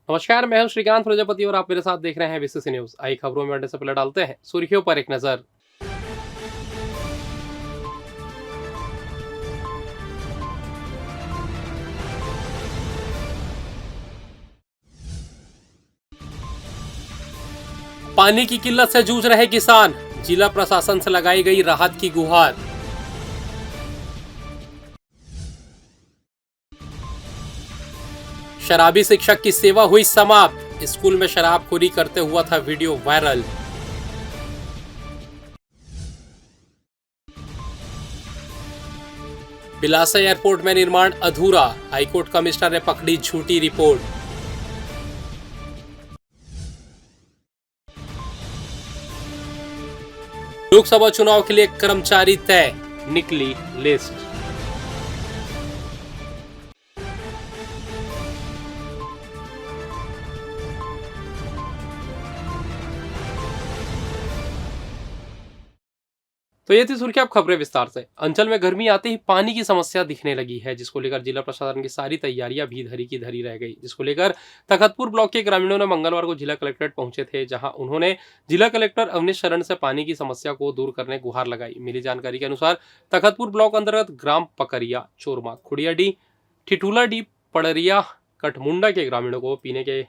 नमस्कार, मैं हूं श्रीकांत प्रजापति और आप मेरे साथ देख रहे हैं बीसीसी न्यूज। आई खबरों में बढ़ने से पहले डालते हैं सुर्खियों पर एक नजर। पानी की किल्लत से जूझ रहे किसान, जिला प्रशासन से लगाई गई राहत की गुहार। शराबी शिक्षक की सेवा हुई समाप्त, स्कूल में शराबखोरी करते हुआ था वीडियो वायरल। बिलासा एयरपोर्ट में निर्माण अधूरा, हाईकोर्ट कमिश्नर ने पकड़ी झूठी रिपोर्ट। लोकसभा चुनाव के लिए कर्मचारी तय, निकली लिस्ट। तो ये थी सुर्खी। अब खबरें विस्तार से। अंचल में गर्मी आते ही पानी की समस्या दिखने लगी है, जिसको लेकर जिला प्रशासन की सारी तैयारियां भी धरी की धरी रह गई, जिसको लेकर तखतपुर ब्लॉक के ग्रामीणों ने मंगलवार को जिला कलेक्ट्रेट पहुंचे थे, जहां उन्होंने जिला कलेक्टर अवनीश शरण से पानी की समस्या को दूर करने गुहार लगाई। मिली जानकारी के अनुसार तखतपुर ब्लॉक अंतर्गत ग्राम पकरिया, चोरमा, खुड़ियाडी, ठिठुलाडी, पड़रिया, कठमुंडा के ग्रामीणों को पीने के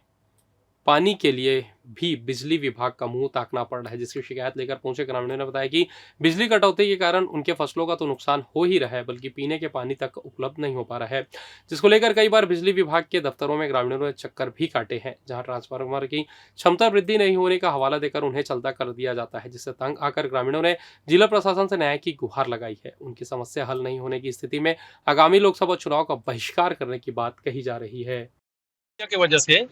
पानी के लिए भी बिजली विभाग का मुंह ताकना पड़ रहा है, जिसकी शिकायत लेकर पहुंचे ग्रामीणों ने बताया कि बिजली कटौती के कारण उनके फसलों का तो नुकसान हो ही रहा है, बल्कि पीने के पानी तक उपलब्ध नहीं हो पा रहा है, जिसको लेकर कई बार बिजली विभाग के दफ्तरों में ग्रामीणों ने चक्कर भी काटे हैं, जहां ट्रांसफार्मर की क्षमता वृद्धि नहीं होने का हवाला देकर उन्हें चलता कर दिया जाता है, जिससे तंग आकर ग्रामीणों ने जिला प्रशासन से न्याय की गुहार लगाई है। उनकी समस्या हल नहीं होने की स्थिति में आगामी लोकसभा चुनाव का बहिष्कार करने की बात कही जा रही है। की वजह से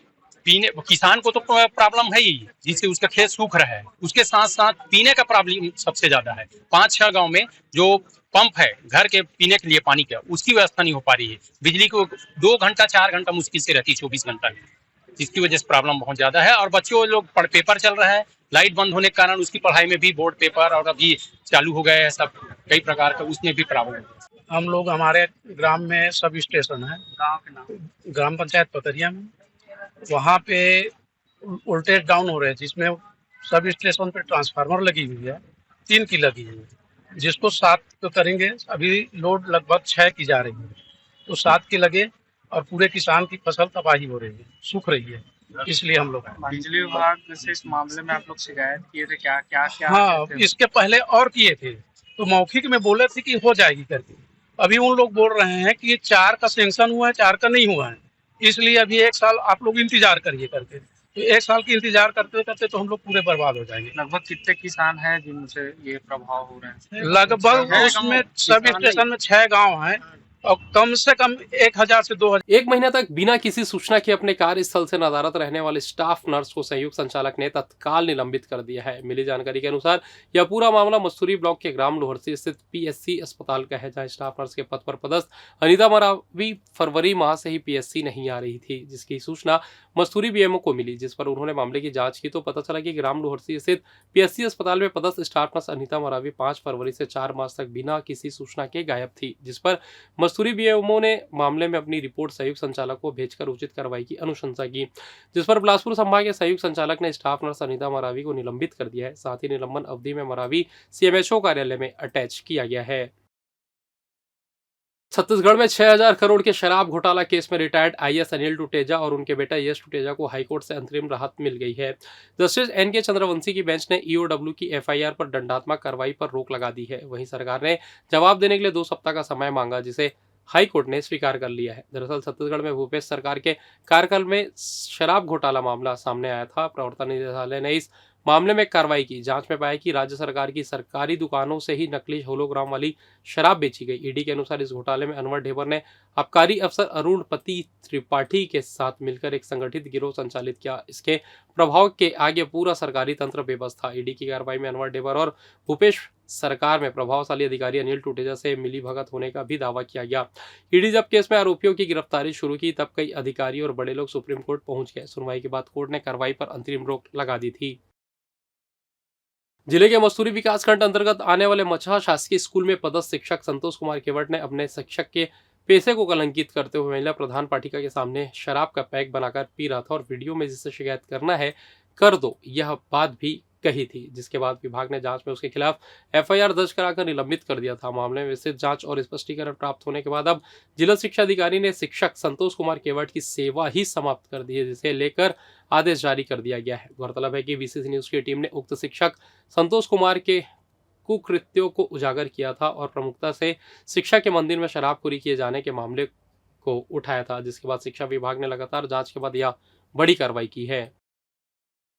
पीने किसान को तो प्रॉब्लम है ही, जिससे उसका खेत सूख रहा है, उसके साथ साथ पीने का प्रॉब्लम सबसे ज्यादा है। 5-6 गांव में जो पंप है घर के पीने के लिए पानी का, उसकी व्यवस्था नहीं हो पा रही है। बिजली को 2 घंटा 4 घंटा मुश्किल से रहती है 24 घंटा में, जिसकी वजह से प्रॉब्लम बहुत ज्यादा है। और बच्चों लोग पेपर चल रहा है, लाइट बंद होने के कारण उसकी पढ़ाई में भी बोर्ड पेपर और अभी चालू हो गए हैं सब कई प्रकार का, उसमें भी प्रॉब्लम है। हम लोग हमारे ग्राम में सब स्टेशन है, गांव के नाम ग्राम पंचायत पकरिया में, वहाँ पे वोल्टेज डाउन हो रहे हैं, जिसमें सब स्टेशन पे ट्रांसफार्मर लगी हुई है, 3 की लगी हुई है, जिसको 7 तो करेंगे। अभी लोड लगभग 6 की जा रही है, तो 7 की लगे और पूरे किसान की फसल तबाही हो रही है, सूख रही है। इसलिए हम लोग बिजली विभाग से इस मामले में आप लोग शिकायत किए थे, क्या क्या क्या? हाँ, इसके पहले और किए थे, तो मौखिक में बोले थे कि हो जाएगी करके। अभी उन लोग बोल रहे हैं कि 4 का सेंक्शन हुआ है, 4 का नहीं हुआ है, इसलिए अभी 1 साल आप लोग इंतजार करिए करके। तो 1 साल की इंतजार करते करते तो हम लोग पूरे बर्बाद हो जाएंगे। लगभग कितने किसान हैं जिनसे ये प्रभाव हो रहे हैं? लगभग उसमें सब स्टेशन में 6 गांव हैं और कम से कम 1000 से 2000। एक महीने तक बिना किसी सूचना के अपने कार्यस्थल से नदारद रहने वाले स्टाफ नर्स को संयुक्त संचालक ने तत्काल निलंबित कर दिया है। मिली जानकारी के अनुसार यह पूरा मामला मस्तूरी ब्लॉक के ग्राम लोहरसी स्थित पीएससी अस्पताल का है, जहां स्टाफ नर्स के पद पर पदस्थ अनिता मरावी फरवरी माह से ही पीएससी नहीं आ रही थी, जिसकी सूचना मस्तूरी बीएमओ को मिली, जिस पर उन्होंने मामले की जांच की तो पता चला कि ग्राम लोहरसी स्थित पीएससी अस्पताल में पदस्थ स्टाफ नर्स अनिता मरावी 5 फरवरी से 4 मार्च तक बिना किसी सूचना के गायब थी, जिस पर मस्तूरी बीएमओ ने मामले में अपनी रिपोर्ट संयुक्त संचालक को भेजकर उचित कार्रवाई की अनुशंसा की, जिस पर बिलासपुर संभाग के संयुक्त संचालक ने स्टाफ नर्स अनिता मरावी को निलंबित कर दिया है। साथ ही निलंबन अवधि में मरावी सीएमएचओ कार्यालय में अटैच किया गया है। छत्तीसगढ़ में 6000 करोड़ के शराब घोटाला केस में रिटायर्ड आईएएस अनिल टुटेजा और उनके बेटा यश टुटेजा को हाईकोर्ट से अंतरिम राहत मिल गई है। जस्टिस एनके चंद्रवंशी की बेंच ने ईओडब्ल्यू की एफआईआर पर दंडात्मक कार्रवाई पर रोक लगा दी है। वहीं सरकार ने जवाब देने के लिए 2 सप्ताह का समय मांगा, जिसे हाईकोर्ट ने स्वीकार कर लिया है। दरअसल छत्तीसगढ़ में भूपेश सरकार के कार्यकाल में शराब घोटाला मामला सामने आया था। प्रवर्तन निदेशालय ने इस मामले में कार्रवाई की। जांच में पाया कि राज्य सरकार की सरकारी दुकानों से ही नकली होलोग्राम वाली शराब बेची गई। ईडी के अनुसार इस घोटाले में अनवर ढेबर ने आबकारी अफसर अरुणपति त्रिपाठी के साथ मिलकर एक संगठित गिरोह संचालित किया। इसके प्रभाव के आगे पूरा सरकारी तंत्र बेबस था। ईडी की कार्रवाई में अनवर ढेबर और भूपेश सरकार में प्रभावशाली अधिकारी अनिल टुटेजा से मिलीभगत होने का भी दावा किया गया। ईडी जब केस में आरोपियों की गिरफ्तारी शुरू की, तब कई अधिकारी और बड़े लोग सुप्रीम कोर्ट पहुंच गए। सुनवाई के बाद कोर्ट ने कार्रवाई पर अंतरिम रोक लगा दी थी। जिले के मस्तूरी विकासखंड अंतर्गत आने वाले मचहा शासकीय स्कूल में पदस्थ शिक्षक संतोष कुमार केवट ने अपने शिक्षक के पैसे को कलंकित करते हुए महिला प्रधान पाठिका के सामने शराब का पैक बनाकर पी रहा था और वीडियो में जिससे शिकायत करना है कर दो, यह बात भी कही थी, जिसके बाद विभाग ने जांच में उसके खिलाफ एफआईआर दर्ज कराकर निलंबित कर दिया था। मामले में विस्तृत जांच और स्पष्टीकरण प्राप्त होने के बाद अब जिला शिक्षा अधिकारी ने शिक्षक संतोष कुमार केवट की सेवा ही समाप्त कर दी है, जिसे लेकर आदेश जारी कर दिया गया है। गौरतलब है कि बीसीसी न्यूज की टीम ने उक्त शिक्षक संतोष कुमार के कुकृत्यों को उजागर किया था और प्रमुखता से शिक्षा के मंदिर में शराबखोरी किए जाने के मामले को उठाया था, जिसके बाद शिक्षा विभाग ने लगातार जांच के बाद यह बड़ी कार्रवाई की है।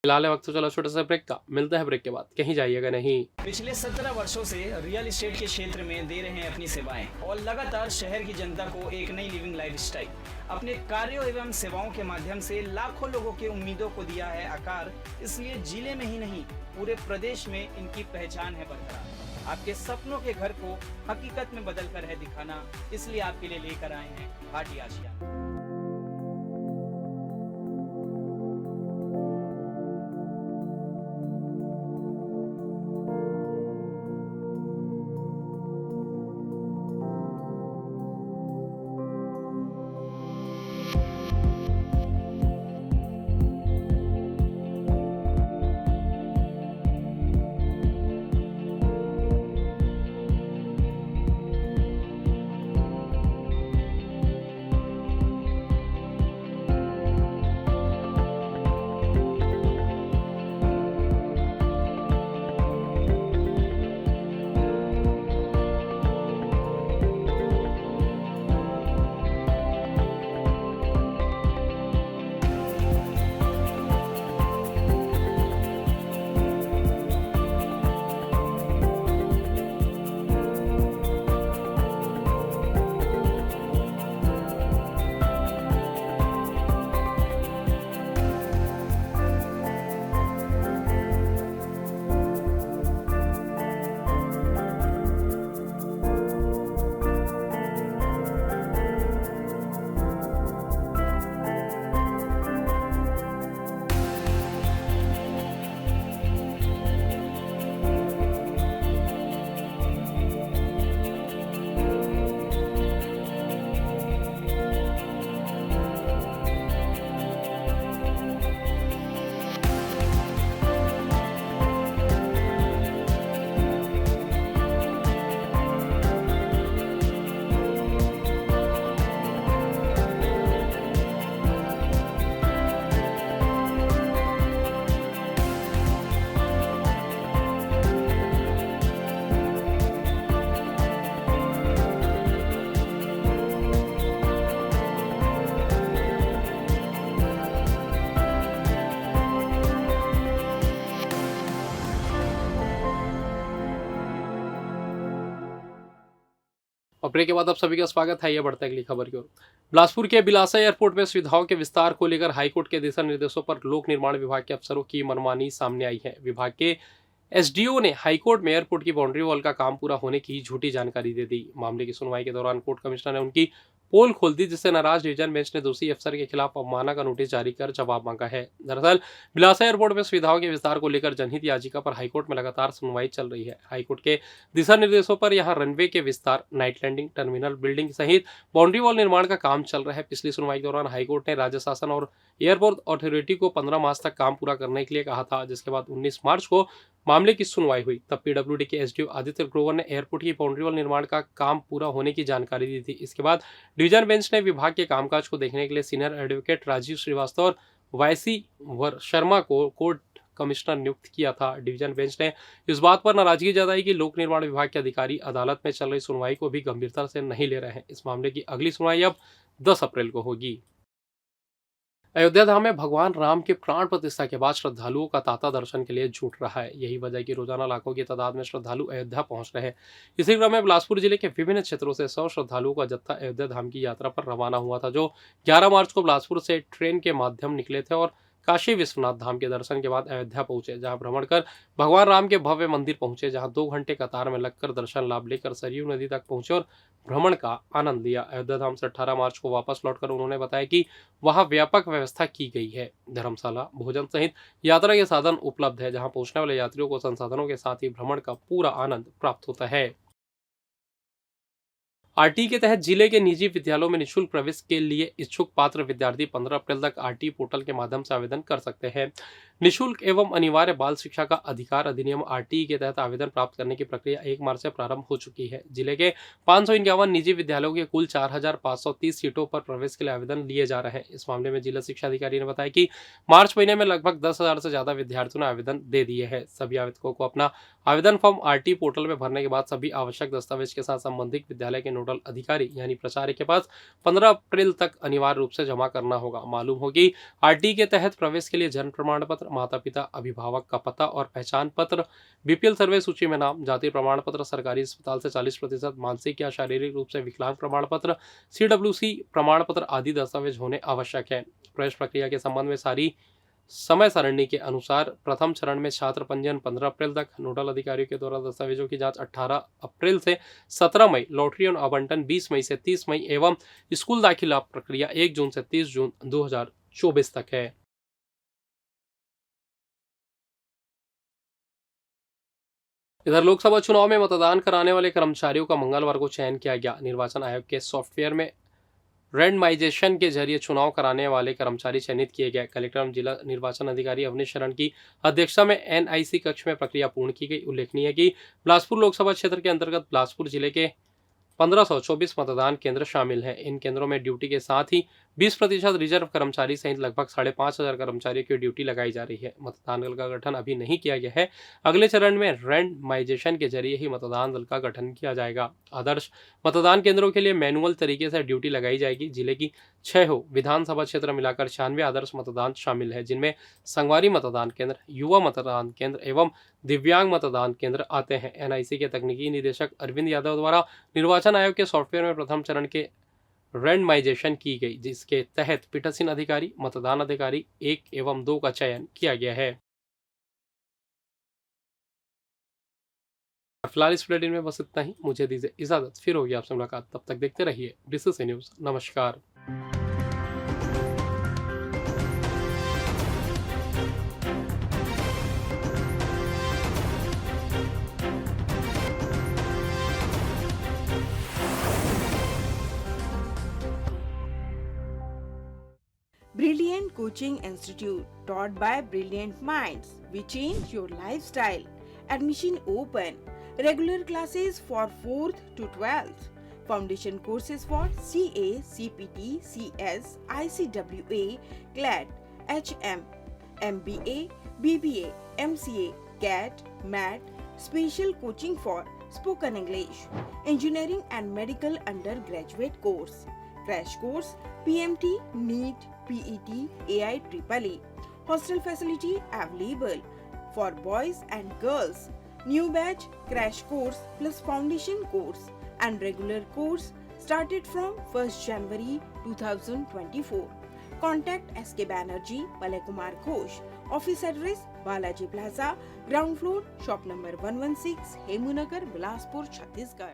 फिलहाल वक्त तो चला छोटा सा ब्रेक का, मिलता है ब्रेक के बाद, कहीं जाइएगा नहीं। पिछले 17 वर्षों से रियल एस्टेट के क्षेत्र में दे रहे हैं अपनी सेवाएं और लगातार शहर की जनता को एक नई लिविंग लाइफस्टाइल। अपने कार्यों एवं सेवाओं के माध्यम से लाखों लोगों की उम्मीदों को दिया है आकार, इसलिए जिले में ही नहीं पूरे प्रदेश में इनकी पहचान है बरकरार। आपके सपनों के घर को हकीकत में बदल कर है दिखाना, इसलिए आपके लिए लेकर आए हैं भाटी आशिया। और ब्रेक के बाद आप सभी का स्वागत है। यह बढ़ता है अगली खबर की ओर। बिलासपुर के बिलासा एयरपोर्ट में सुविधाओं के विस्तार को लेकर हाईकोर्ट के दिशा निर्देशों पर लोक निर्माण विभाग के अफसरों की मनमानी सामने आई है। विभाग के एसडीओ ने हाईकोर्ट में एयरपोर्ट की बाउंड्री वॉल का काम पूरा होने की झूठी जानकारी दे दी। मामले की सुनवाई के दौरान कोर्ट कमिश्नर ने उनकी पोल खोल दी, जिससे नाराज डिवीजन बेंच ने दोषी अफसर के खिलाफ अवमानना का नोटिस जारी कर जवाब मांगा है। दरअसल बिलासा एयरपोर्ट में सुविधाओं के विस्तार को लेकर जनहित याचिका पर हाईकोर्ट में लगातार सुनवाई चल रही है। हाईकोर्ट के दिशा निर्देशों पर यहां रनवे के विस्तार, नाइट लैंडिंग, टर्मिनल बिल्डिंग सहित बाउंड्री वॉल निर्माण का काम चल रहा है। पिछली सुनवाई के दौरान हाईकोर्ट ने राज्य शासन और एयरपोर्ट अथॉरिटी को 15 मार्च तक काम पूरा करने के लिए कहा था, जिसके बाद 19 मार्च को मामले की सुनवाई हुई। तब पीडब्ल्यूडी के एसडीओ आदित्य ग्रोवर ने एयरपोर्ट की बाउंड्री वॉल निर्माण का काम पूरा होने की जानकारी दी थी। इसके बाद डिवीजन बेंच ने विभाग के कामकाज को देखने के लिए सीनियर एडवोकेट राजीव श्रीवास्तव और वाईसी शर्मा को कोर्ट कमिश्नर नियुक्त किया था। डिवीजन बेंच ने इस बात पर नाराजगी जताई कि लोक निर्माण विभाग के अधिकारी अदालत में चल रही सुनवाई को भी गंभीरता से नहीं ले रहे हैं। इस मामले की अगली सुनवाई अब 10 अप्रैल को होगी। अयोध्या धाम में भगवान राम के प्राण प्रतिष्ठा के बाद श्रद्धालुओं का तांता दर्शन के लिए जुट रहा है। यही वजह कि रोजाना लाखों की तादाद में श्रद्धालु अयोध्या पहुंच रहे हैं। इसी क्रम में बिलासपुर जिले के विभिन्न क्षेत्रों से 100 श्रद्धालुओं का जत्था अयोध्या धाम की यात्रा पर रवाना हुआ था, जो 11 मार्च को बिलासपुर से ट्रेन के माध्यम निकले थे और काशी विश्वनाथ धाम के दर्शन के बाद अयोध्या पहुंचे, जहां भ्रमण कर भगवान राम के भव्य मंदिर पहुंचे, जहां 2 घंटे कतार में लगकर दर्शन लाभ लेकर सरयू नदी तक पहुंचे और भ्रमण का आनंद लिया। अयोध्या धाम से 18 मार्च को वापस लौटकर उन्होंने बताया कि वहां व्यापक व्यवस्था की गई है। धर्मशाला, भोजन सहित यात्रा के साधन उपलब्ध है, जहां पहुंचने वाले यात्रियों को संसाधनों के साथ ही भ्रमण का पूरा आनंद प्राप्त होता है। आरटी के तहत जिले के निजी विद्यालयों में निःशुल्क प्रवेश के लिए इच्छुक पात्र विद्यार्थी 15 अप्रैल तक आरटी पोर्टल के माध्यम से आवेदन कर सकते हैं। निःशुल्क एवं अनिवार्य बाल शिक्षा का अधिकार अधिनियम आरटी के तहत आवेदन प्राप्त करने की प्रक्रिया 1 मार्च से प्रारंभ हो चुकी है। जिले के 551 निजी विद्यालयों के कुल 4530 सीटों पर प्रवेश के लिए आवेदन लिए जा रहे हैं। इस मामले में जिला शिक्षा अधिकारी ने बताया कि मार्च महीने में लगभग 10,000 से ज्यादा विद्यार्थियों ने आवेदन दे दिए हैं। सभी आवेदकों को अपना आवेदन फॉर्म आरटी पोर्टल में भरने के बाद सभी आवश्यक दस्तावेज के साथ संबंधित विद्यालय के नोडल अधिकारी यानी प्राचार्य के पास 15 अप्रैल तक अनिवार्य रूप से जमा करना होगा। मालूम हो कि आरटी के तहत प्रवेश के लिए जन्म प्रमाण पत्र, माता पिता अभिभावक का पता और पहचान पत्र, बीपीएल सर्वे सूची में नाम, जाति प्रमाण पत्र, सरकारी अस्पताल से 40% मानसिक या शारीरिक रूप से विकलांग प्रमाण पत्र, CWC प्रमाण पत्र आदि दस्तावेज होने आवश्यक है। प्रवेश प्रक्रिया के संबंध में सारी समय सारणी के अनुसार प्रथम चरण में छात्र पंजीयन 15 अप्रैल तक, नोडल अधिकारियों के द्वारा दस्तावेजों की जांच 18 अप्रैल से 17 मई, लॉटरी और आवंटन 20 मई से 30 मई एवं स्कूल दाखिला प्रक्रिया 1 जून से 30 जून 2024 तक है। इधर लोकसभा चुनाव में मतदान कराने वाले कर्मचारियों का मंगलवार को चयन किया गया। निर्वाचन आयोग के सॉफ्टवेयर में रैंडमाइजेशन के जरिए चुनाव कराने वाले कर्मचारी चयनित किए गए। कलेक्टर एवं जिला निर्वाचन अधिकारी अवनीश शरण की अध्यक्षता में NIC कक्ष में प्रक्रिया पूर्ण की गई। उल्लेखनीय है कि बिलासपुर लोकसभा क्षेत्र के अंतर्गत बिलासपुर जिले के 1524 मतदान केंद्र शामिल हैं। इन केंद्रों में ड्यूटी के साथ ही 20% रिजर्व कर्मचारी सहित लगभग 5,500 कर्मचारियों की ड्यूटी लगाई जा रही है। मतदान दल का गठन अभी नहीं किया गया है। अगले चरण में रैंडमाइजेशन के जरिए ही मतदान दल का गठन किया जाएगा। आदर्श मतदान केंद्रों के लिए मैनुअल तरीके से ड्यूटी लगाई जाएगी। जिले की 6 विधानसभा क्षेत्र मिलाकर 96 आदर्श मतदान शामिल है, जिनमें संगवारी मतदान केंद्र, युवा मतदान केंद्र एवं दिव्यांग मतदान केंद्र आते हैं। NIC के तकनीकी निदेशक अरविंद यादव द्वारा निर्वाचन आयोग के सॉफ्टवेयर में प्रथम चरण के रैंडमाइजेशन की गई, जिसके तहत पीठासीन अधिकारी, मतदान अधिकारी 1 एवं 2 का चयन किया गया है। फिलहाल इस बुलेटिन में बस इतना ही। मुझे दीजिए इजाजत, फिर होगी आपसे मुलाकात। तब तक देखते रहिए DCC न्यूज। नमस्कार। Brilliant Coaching Institute, taught by brilliant minds. We change your lifestyle. Admission open. Regular classes for 4th to 12th. Foundation courses for CA, CPT, CS, ICWA, CLAT, HM, MBA, BBA, MCA, CAT, MAT. Special coaching for spoken English, engineering and medical undergraduate course. Crash course, PMT, NEET, PET, AIEEE. Hostel facility available for boys and girls. New batch crash course plus foundation course and regular course started from 1st January 2024. Contact SK Banerjee, Malay Kumar Ghosh. Office address Balaji Plaza, ground floor, shop number 116, Hemunagar, Bilaspur, Chhattisgarh.